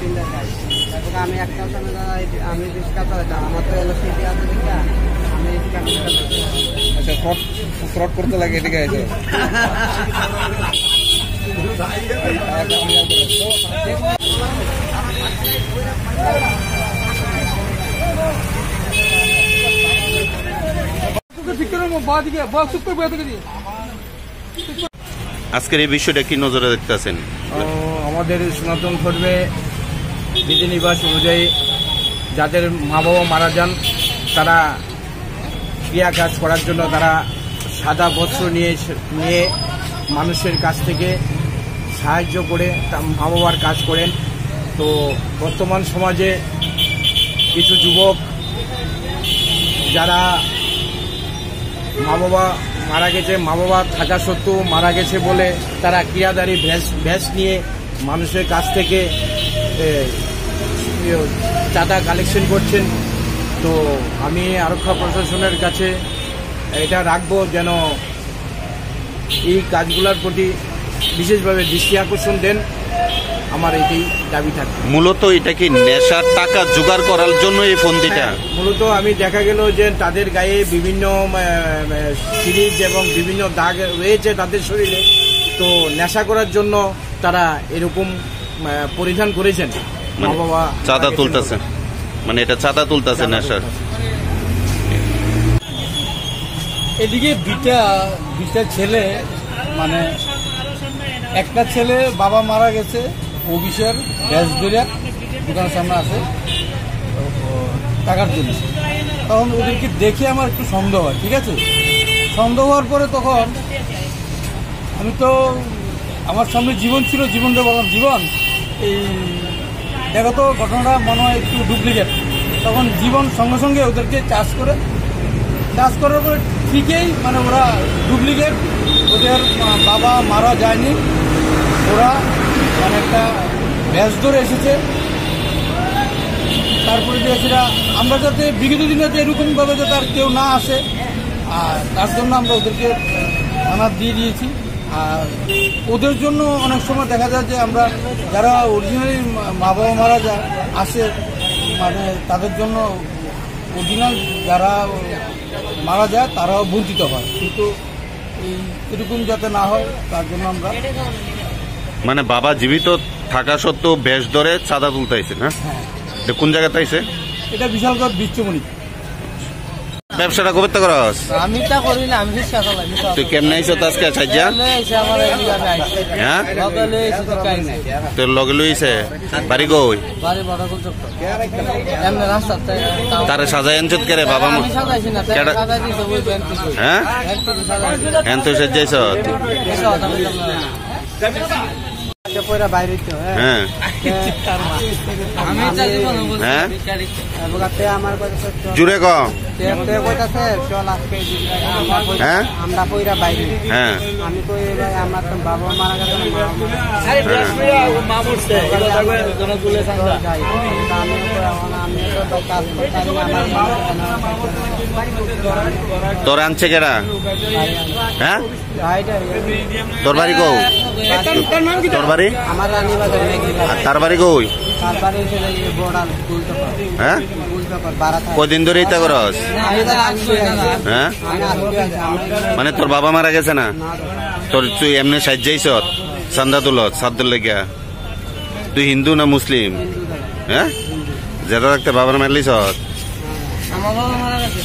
তিনটা খাই। তারপরে আমি একটা সময় দাদা আমি রিক্সা চালাতাম, আমার তো এলো সিটি আছে রিক্সা, আমি রিক্সা আচ্ছা ফ্রড করতে লাগে এদিকে আছে আজকের এই বিষয়টা কি নজরে দেখতেছেন? আমাদের সনাতন ধর্মে বিধিনিবাস অনুযায়ী যাদের মা বাবা মারা যান তারা ক্রিয়া কাজ করার জন্য তারা সাদা বস্ত্র নিয়ে মানুষের কাছ থেকে সাহায্য করে মা বাবার কাজ করেন। তো বর্তমান সমাজে কিছু যুবক যারা মা বাবা মারা গেছে, মা বাবা থাকা সত্ত্বেও মারা গেছে বলে তারা ক্রিয়াদারী ভেষ নিয়ে মানুষের কাছ থেকে চাঁদা কালেকশন করছেন। তো আমি আরক্ষা প্রশাসনের কাছে এটা রাখবো যেন এই কাজগুলোর প্রতি বিশেষভাবে দৃষ্টি আকর্ষণ দেন, আমার এটাই দাবি থাকবে। মূলত এটা কি নেশার টাকা জোগাড় করার জন্য এই ফন্দিটা? মূলত আমি দেখা গেল যে তাদের গায়ে বিভিন্ন সিরিজ এবং বিভিন্ন দাগ রয়েছে তাদের শরীরে, তো নেশা করার জন্য তারা এরকম পরিধান করেছেন। মা বাবা চাঁদা তুলতেছে, মানে এটা চাঁদা তুলতেছে নেশার। এদিকে দুইটা ছেলে, মানে একটা ছেলে বাবা মারা গেছে অফিসের গ্যাস ধরিয়া দোকানের সামনে আছে টাকার জন্য। তখন ওদেরকে দেখে আমার একটু সন্দেহ হয়, ঠিক আছে। সন্দেহ হওয়ার পরে তখন আমি তো আমার সামনে জীবন ছিল, জীবনটা বললাম জীবন এই দেখো তো ঘটনাটা মনে হয় একটু ডুপ্লিকেট। তখন জীবন সঙ্গে সঙ্গে ওদেরকে চার্জ করার পরে ঠিকই মানে ওরা ডুপ্লিকেট, ওদের বাবা মারা যায়নি, ওরা মানে একটা ব্যাস ধরে এসেছে। তারপরে যে সেটা আমরা যাতে বিগত দিনে যাতে এরকমভাবে যাতে আর কেউ না আসে, আর তার জন্য আমরা ওদেরকে থানা দিয়ে দিয়েছি। আর ওদের জন্য অনেক সময় দেখা যায় যে আমরা যারা অরিজিনালি মা বাবা মারা যায় আসে, মানে তাদের জন্য অরিজিনাল যারা মারা যায় তারাও বঞ্চিত হয়, কিন্তু এরকম যাতে না হয় তার জন্য আমরা। মানে বাবা জীবিত থাকা সত্ত্বেও বেশ ধরে চাঁদা তুলতেছে না? এটা কোন জায়গাতে আইছে? এটা বিশালগড় বিচ্চমণি। ব্যবসাটা করতে করস? আমি তা করি না, আমি রিক্সা চালাই। তুই কেমনে আইছ আজকে সাজ্জা? হ্যাঁ তোর লগে লইছে বাড়ি কই? তারে সাজাই আনছত কে রে বাবা? হ্যাঁ এন তুই সাজাইছ? হ্যাঁ জুড়ে ক হ্যাঁ আমরা পয়রা বাইরে। হ্যাঁ আমি কই ভাই আমার তো বাবা মারা গেছে, তোর আনছে কেরা? হ্যাঁ তোর বাড়ি কৌ? তোর বাড়ি? আমার রানী বাজার। আর তার বাড়ি কই? তার বাড়ি বড়াল। হ্যাঁ কদিন ধরে ইতা করস? হ্যাঁ মানে তোর বাবা মারা গেছে না, তোর তুই এমনি সাজ্জাইছ চান্দা তুলত সাদ্দুর লেগিয়া? তুই হিন্দু না মুসলিম? হ্যাঁ যেটা রাখতে বাবার মারলিস? আমার বাবা মারা গেছে।